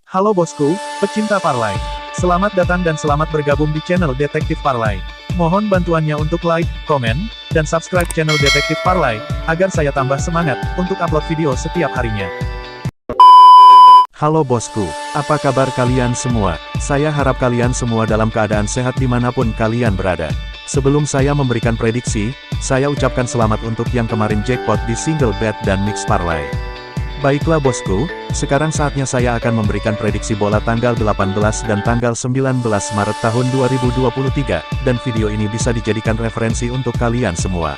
Halo bosku, pecinta parlay. Selamat datang dan selamat bergabung di channel Detektif Parlay. Mohon bantuannya untuk like, komen, dan subscribe channel Detektif Parlay, agar saya tambah semangat untuk upload video setiap harinya. Halo bosku, apa kabar kalian semua? Saya harap kalian semua dalam keadaan sehat dimanapun kalian berada. Sebelum saya memberikan prediksi, saya ucapkan selamat untuk yang kemarin jackpot di single bet dan mix parlay. Baiklah bosku, sekarang saatnya saya akan memberikan prediksi bola tanggal 18 dan tanggal 19 Maret tahun 2023, dan video ini bisa dijadikan referensi untuk kalian semua.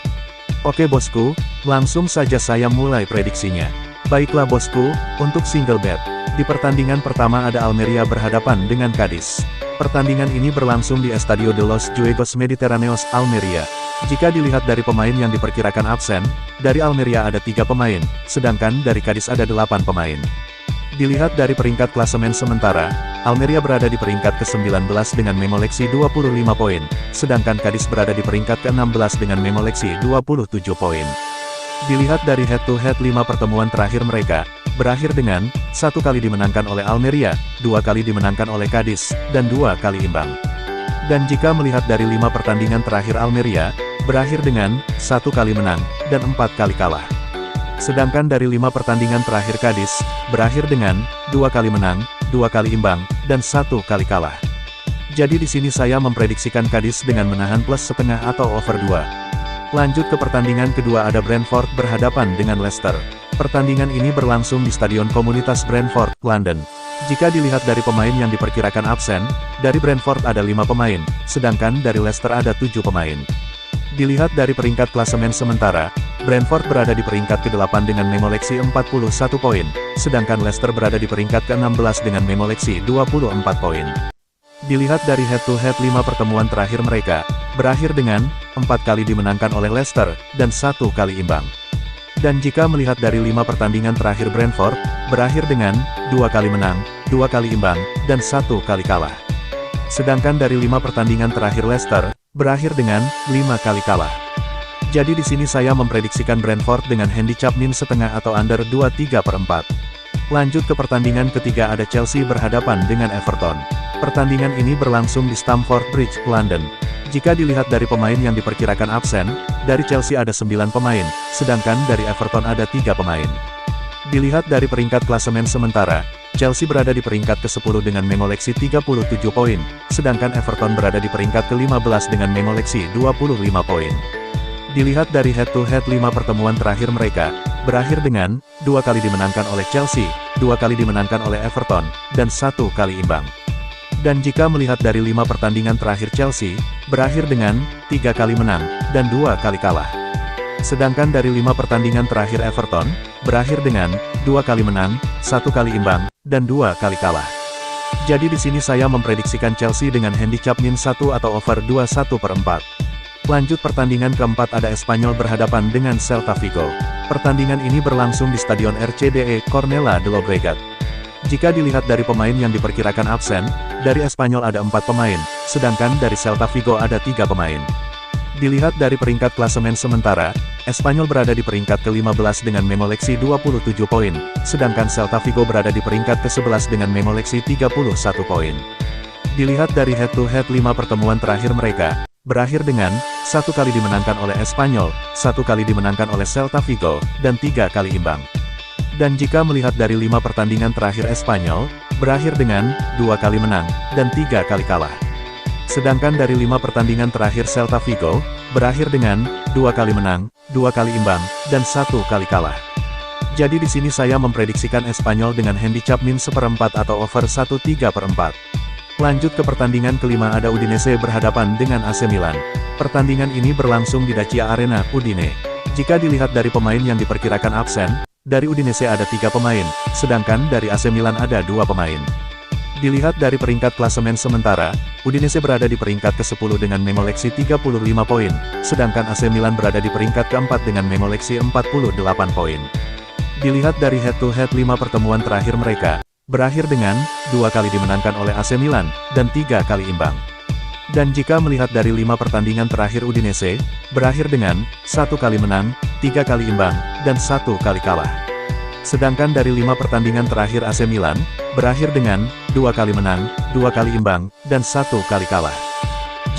Oke bosku, langsung saja saya mulai prediksinya. Baiklah bosku, untuk single bet, di pertandingan pertama ada Almeria berhadapan dengan Cadiz. Pertandingan ini berlangsung di Estadio de los Juegos Mediterraneos, Almeria. Jika dilihat dari pemain yang diperkirakan absen, dari Almeria ada 3 pemain, sedangkan dari Cadiz ada 8 pemain. Dilihat dari peringkat klasemen sementara, Almeria berada di peringkat ke-19 dengan memoleksi 25 poin, sedangkan Cadiz berada di peringkat ke-16 dengan memoleksi 27 poin. Dilihat dari head-to-head 5 pertemuan terakhir mereka, berakhir dengan 1 kali dimenangkan oleh Almeria, 2 kali dimenangkan oleh Cadiz, dan 2 kali imbang. Dan jika melihat dari 5 pertandingan terakhir Almeria, berakhir dengan 1 kali menang, dan 4 kali kalah. Sedangkan dari 5 pertandingan terakhir Cadiz, berakhir dengan 2 kali menang, 2 kali imbang, dan 1 kali kalah. Jadi di sini saya memprediksikan Cadiz dengan menahan plus setengah atau over 2. Lanjut ke pertandingan kedua ada Brentford berhadapan dengan Leicester. Pertandingan ini berlangsung di Stadion Komunitas Brentford, London. Jika dilihat dari pemain yang diperkirakan absen, dari Brentford ada 5 pemain, sedangkan dari Leicester ada 7 pemain. Dilihat dari peringkat klasemen sementara, Brentford berada di peringkat ke-8 dengan memoleksi 41 poin, sedangkan Leicester berada di peringkat ke-16 dengan memoleksi 24 poin. Dilihat dari head-to-head 5 pertemuan terakhir mereka, berakhir dengan 4 kali dimenangkan oleh Leicester, dan 1 kali imbang. Dan jika melihat dari 5 pertandingan terakhir Brentford, berakhir dengan 2 kali menang, 2 kali imbang, dan 1 kali kalah. Sedangkan dari 5 pertandingan terakhir Leicester, berakhir dengan 5 kali kalah. Jadi di sini saya memprediksikan Brentford dengan handicap min setengah atau under 2/3/4. Lanjut ke pertandingan ketiga ada Chelsea berhadapan dengan Everton. Pertandingan ini berlangsung di Stamford Bridge, London. Jika dilihat dari pemain yang diperkirakan absen, dari Chelsea ada 9 pemain, sedangkan dari Everton ada 3 pemain. Dilihat dari peringkat klasemen sementara, Chelsea berada di peringkat ke-10 dengan memoleksi 37 poin, sedangkan Everton berada di peringkat ke-15 dengan memoleksi 25 poin. Dilihat dari head-to-head 5 pertemuan terakhir mereka, berakhir dengan 2 kali dimenangkan oleh Chelsea, 2 kali dimenangkan oleh Everton, dan 1 kali imbang. Dan jika melihat dari 5 pertandingan terakhir Chelsea, berakhir dengan 3 kali menang, dan 2 kali kalah. Sedangkan dari 5 pertandingan terakhir Everton, berakhir dengan 2 kali menang, 1 kali imbang, dan 2 kali kalah. Jadi di sini saya memprediksikan Chelsea dengan handicap min 1 atau over 2/1/4. Lanjut pertandingan keempat ada Espanyol berhadapan dengan Celta Vigo. Pertandingan ini berlangsung di Stadion RCDE, Cornellà de Llobregat. Jika dilihat dari pemain yang diperkirakan absen, dari Espanyol ada 4 pemain, sedangkan dari Celta Vigo ada 3 pemain. Dilihat dari peringkat klasemen sementara, Espanyol berada di peringkat ke-15 dengan memoleksi 27 poin, sedangkan Celta Vigo berada di peringkat ke-11 dengan memoleksi 31 poin. Dilihat dari head-to-head 5 pertemuan terakhir mereka, berakhir dengan 1 kali dimenangkan oleh Espanyol, 1 kali dimenangkan oleh Celta Vigo, dan 3 kali imbang. Dan jika melihat dari 5 pertandingan terakhir Espanyol, berakhir dengan 2 kali menang, dan 3 kali kalah. Sedangkan dari 5 pertandingan terakhir Celta Vigo, berakhir dengan 2 kali menang, 2 kali imbang, dan 1 kali kalah. Jadi di sini saya memprediksikan Espanyol dengan handicap min 1/4 atau over 1/3/4. Lanjut ke pertandingan kelima ada Udinese berhadapan dengan AC Milan. Pertandingan ini berlangsung di Dacia Arena, Udine. Jika dilihat dari pemain yang diperkirakan absen, dari Udinese ada 3 pemain, sedangkan dari AC Milan ada 2 pemain. Dilihat dari peringkat klasemen sementara, Udinese berada di peringkat ke-10 dengan memoleksi 35 poin, sedangkan AC Milan berada di peringkat ke-4 dengan memoleksi 48 poin. Dilihat dari head-to-head 5 pertemuan terakhir mereka, berakhir dengan 2 kali dimenangkan oleh AC Milan, dan 3 kali imbang. Dan jika melihat dari 5 pertandingan terakhir Udinese, berakhir dengan 1 kali menang, 3 kali imbang, dan 1 kali kalah. Sedangkan dari 5 pertandingan terakhir AC Milan, berakhir dengan 2 kali menang, 2 kali imbang, dan 1 kali kalah.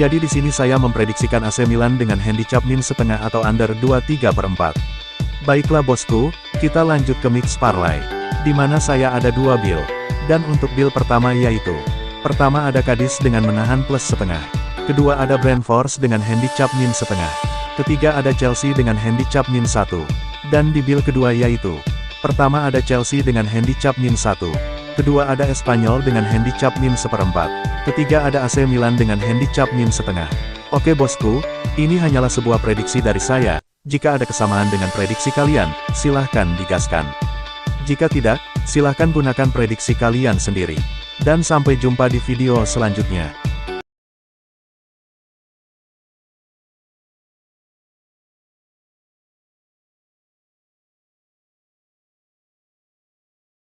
Jadi di sini saya memprediksikan AC Milan dengan handicap min setengah atau under 2/3/4. Baiklah bosku, kita lanjut ke mix parlay, di mana saya ada 2 bill. Dan untuk bill pertama yaitu, pertama ada Cadiz dengan menahan plus setengah. Kedua ada Brentford dengan handicap min setengah. Ketiga ada Chelsea dengan handicap min 1. Dan di bill kedua yaitu, pertama ada Chelsea dengan handicap min 1. Kedua ada Espanyol dengan handicap min 1/4. Ketiga ada AC Milan dengan handicap min setengah. Oke bosku, ini hanyalah sebuah prediksi dari saya. Jika ada kesamaan dengan prediksi kalian, silahkan digaskan. Jika tidak, silahkan gunakan prediksi kalian sendiri. Dan sampai jumpa di video selanjutnya.